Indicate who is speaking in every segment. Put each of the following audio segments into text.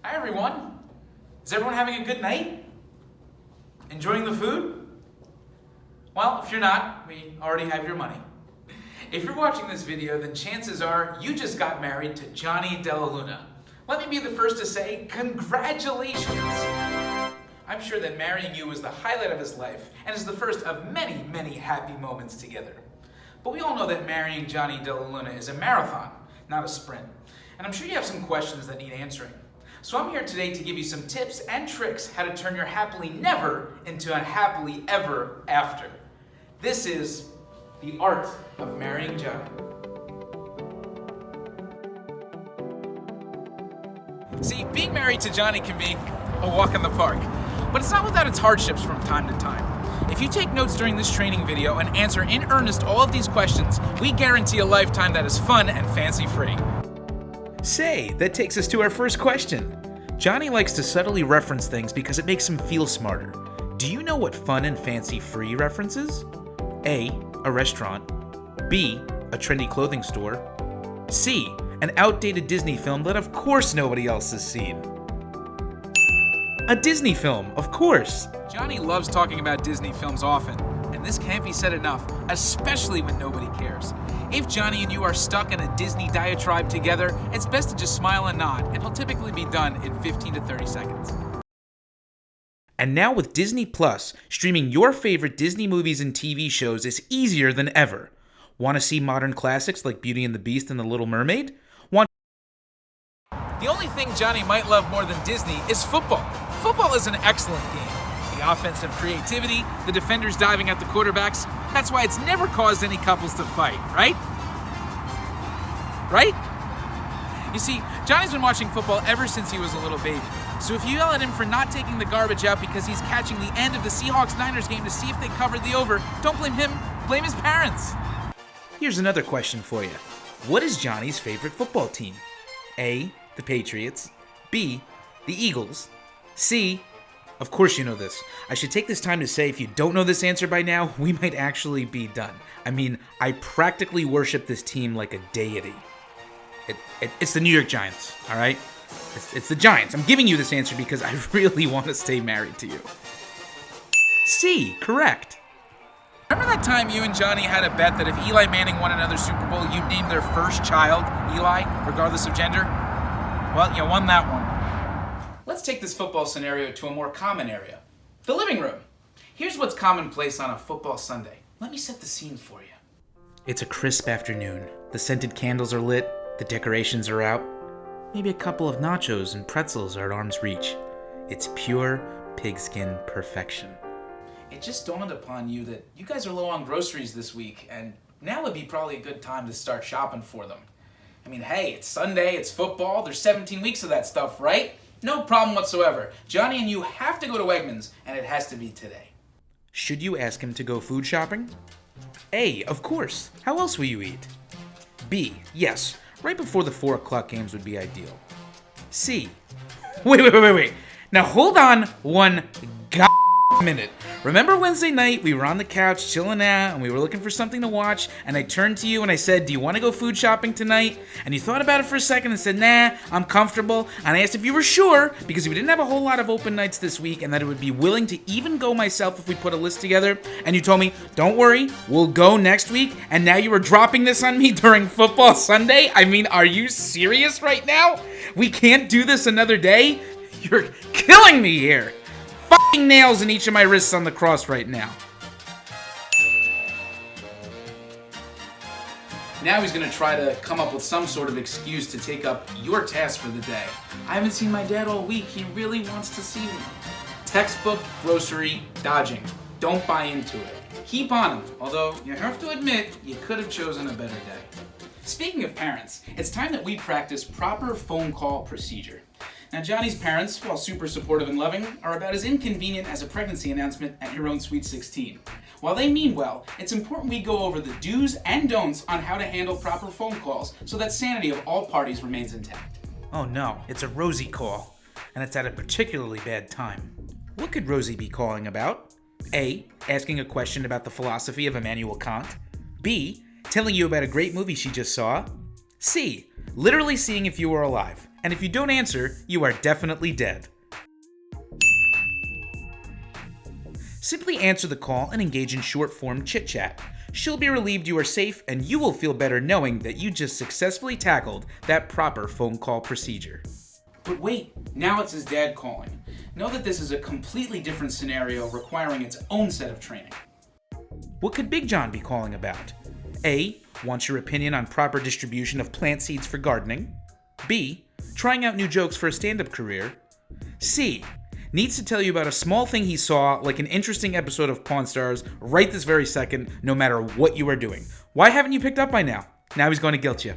Speaker 1: Hi everyone. Is everyone having a good night? Enjoying the food? Well, if you're not, we already have your money. If you're watching this video, then chances are you just got married to Johnny Della Luna. Let me be the first to say, congratulations! I'm sure that marrying you was the highlight of his life and is the first of many, many happy moments together. But we all know that marrying Johnny Della Luna is a marathon, not a sprint. And I'm sure you have some questions that need answering. So I'm here today to give you some tips and tricks how to turn your happily never into a happily ever after. This is the art of marrying Johnny. See, being married to Johnny can be a walk in the park, but it's not without its hardships from time to time. If you take notes during this training video and answer in earnest all of these questions, we guarantee a lifetime that is fun and fancy-free. Say, that takes us to our first question. Johnny likes to subtly reference things because it makes him feel smarter. Do you know what fun and fancy-free references? A restaurant. B, a trendy clothing store. C, an outdated Disney film that of course nobody else has seen. A Disney film, of course. Johnny loves talking about Disney films often, and this can't be said enough, especially when nobody cares. If Johnny and you are stuck in a Disney diatribe together, it's best to just smile and nod, and he'll typically be done in 15 to 30 seconds. And now with Disney Plus, streaming your favorite Disney movies and TV shows is easier than ever. Want to see modern classics like Beauty and the Beast and The Little Mermaid? The only thing Johnny might love more than Disney is football. Football is an excellent game. The offensive creativity, the defenders diving at the quarterbacks, that's why it's never caused any couples to fight, right? Right? You see, Johnny's been watching football ever since he was a little baby. So if you yell at him for not taking the garbage out because he's catching the end of the Seahawks-Niners game to see if they covered the over, don't blame him, blame his parents. Here's another question for you. What is Johnny's favorite football team? A, the Patriots. B, the Eagles. C, of course you know this. I should take this time to say if you don't know this answer by now, we might actually be done. I mean, I practically worship this team like a deity. It's the New York Giants, all right? It's the Giants. I'm giving you this answer because I really want to stay married to you. C, correct. Remember that time you and Johnny had a bet that if Eli Manning won another Super Bowl, you'd name their first child Eli, regardless of gender? Well, you won that one. Let's take this football scenario to a more common area. The living room. Here's what's commonplace on a football Sunday. Let me set the scene for you. It's a crisp afternoon. The scented candles are lit. The decorations are out. Maybe a couple of nachos and pretzels are at arm's reach. It's pure pigskin perfection. It just dawned upon you that you guys are low on groceries this week, and now would be probably a good time to start shopping for them. I mean, hey, it's Sunday, it's football, there's 17 weeks of that stuff, right? No problem whatsoever. Johnny and you have to go to Wegmans, and it has to be today. Should you ask him to go food shopping? A, of course. How else will you eat? B, yes. Right before the 4 o'clock games would be ideal. C, wait. Now hold on one minute. Remember Wednesday night, we were on the couch chilling out and we were looking for something to watch, and I turned to you and I said, do you want to go food shopping tonight? And you thought about it for a second and said, nah, I'm comfortable. And I asked if you were sure, because we didn't have a whole lot of open nights this week, and that it would be willing to even go myself if we put a list together. And you told me, don't worry, we'll go next week. And now you are dropping this on me during football Sunday? I mean, are you serious right now? We can't do this another day? You're killing me here. Fucking nails in each of my wrists on the cross right now. Now he's gonna try to come up with some sort of excuse to take up your task for the day. I haven't seen my dad all week. He really wants to see me. Textbook grocery dodging. Don't buy into it. Keep on him, although you have to admit you could have chosen a better day. Speaking of parents, it's time that we practice proper phone call procedure. Now, Johnny's parents, while super supportive and loving, are about as inconvenient as a pregnancy announcement at your own Sweet 16. While they mean well, it's important we go over the do's and don'ts on how to handle proper phone calls so that sanity of all parties remains intact. Oh no, it's a Rosie call, and it's at a particularly bad time. What could Rosie be calling about? A, asking a question about the philosophy of Immanuel Kant. B, telling you about a great movie she just saw. C, literally seeing if you were alive. And if you don't answer, you are definitely dead. Simply answer the call and engage in short-form chit-chat. She'll be relieved you are safe, and you will feel better knowing that you just successfully tackled that proper phone call procedure. But wait, now it's his dad calling. Know that this is a completely different scenario requiring its own set of training. What could Big John be calling about? A. Wants your opinion on proper distribution of plant seeds for gardening. B. Trying out new jokes for a stand-up career. C. Needs to tell you about a small thing he saw, like an interesting episode of Pawn Stars, right this very second, no matter what you are doing. Why haven't you picked up by now? Now he's going to guilt you.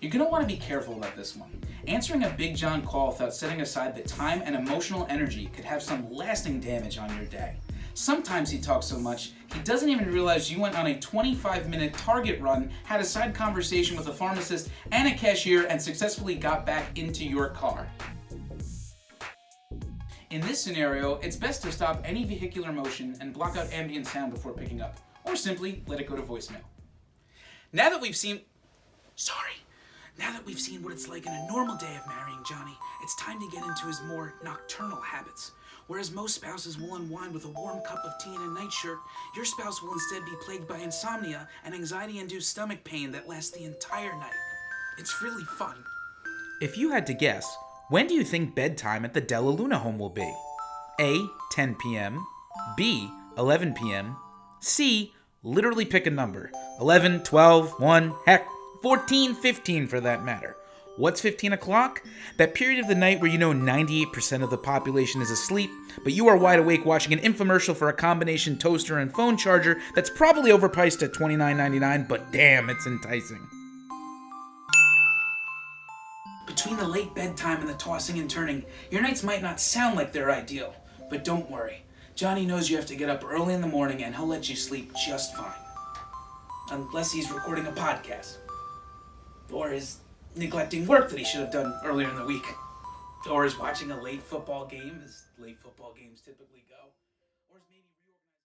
Speaker 1: You're going to want to be careful about this one. Answering a Big John call without setting aside the time and emotional energy could have some lasting damage on your day. Sometimes he talks so much, he doesn't even realize you went on a 25-minute Target run, had a side conversation with a pharmacist and a cashier, and successfully got back into your car. In this scenario, it's best to stop any vehicular motion and block out ambient sound before picking up, or simply let it go to voicemail. Now that we've seen what it's like in a normal day of marrying Johnny, it's time to get into his more nocturnal habits. Whereas most spouses will unwind with a warm cup of tea and a nightshirt, your spouse will instead be plagued by insomnia and anxiety-induced stomach pain that lasts the entire night. It's really fun. If you had to guess, when do you think bedtime at the Della Luna home will be? A. 10 p.m. B. 11 p.m. C. Literally pick a number. 11, 12, 1, heck, 14, 15 for that matter. What's 15 o'clock? That period of the night where you know 98% of the population is asleep, but you are wide awake watching an infomercial for a combination toaster and phone charger that's probably overpriced at $29.99, but damn, it's enticing. Between the late bedtime and the tossing and turning, your nights might not sound like they're ideal, but don't worry. Johnny knows you have to get up early in the morning and he'll let you sleep just fine. Unless he's recording a podcast. Or is neglecting work that he should have done earlier in the week. Or is watching a late football game, as late football games typically go. Or is maybe reorganizing.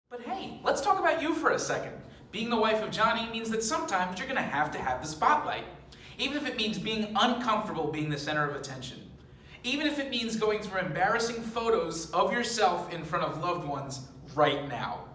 Speaker 1: But hey, let's talk about you for a second. Being the wife of Johnny means that sometimes you're going to have the spotlight. Even if it means being uncomfortable being the center of attention. Even if it means going through embarrassing photos of yourself in front of loved ones right now.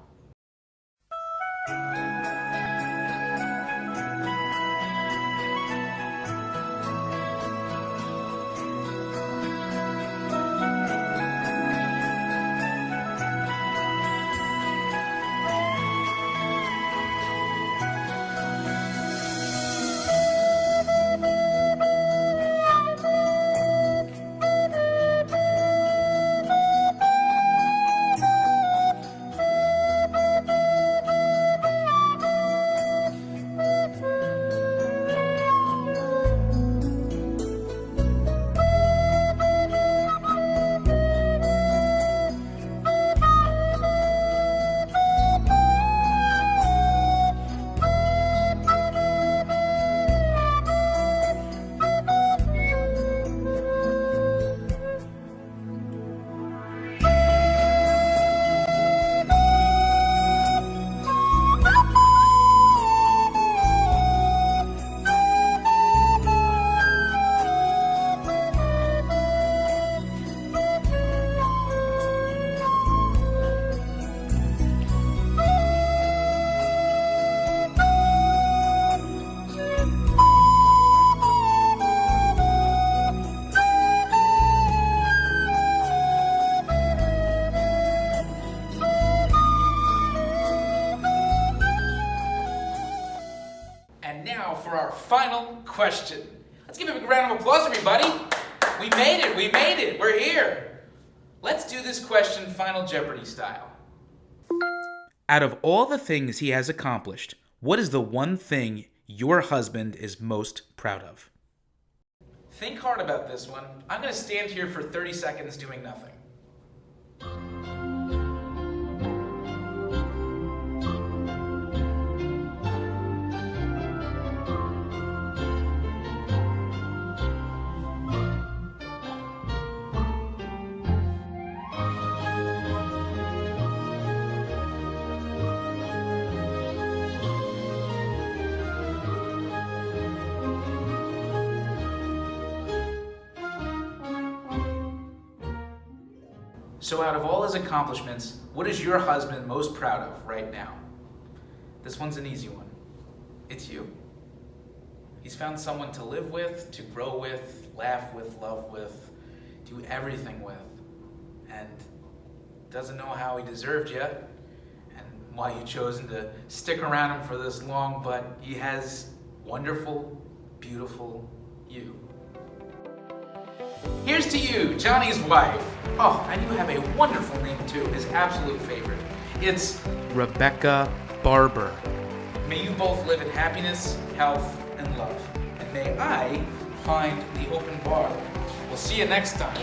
Speaker 1: For our final question. Let's give a big round of applause, everybody. We made it. We're here. Let's do this question Final Jeopardy style. Out of all the things he has accomplished, what is the one thing your husband is most proud of? Think hard about this one. I'm going to stand here for 30 seconds doing nothing. So out of all his accomplishments, what is your husband most proud of right now? This one's an easy one. It's you. He's found someone to live with, to grow with, laugh with, love with, do everything with, and doesn't know how he deserved you and why you chosen to stick around him for this long, but he has wonderful, beautiful you. Here's to you, Johnny's wife. Oh, and you have a wonderful name too, his absolute favorite. It's Rebecca Barber. May you both live in happiness, health, and love. And may I find the open bar. We'll see you next time.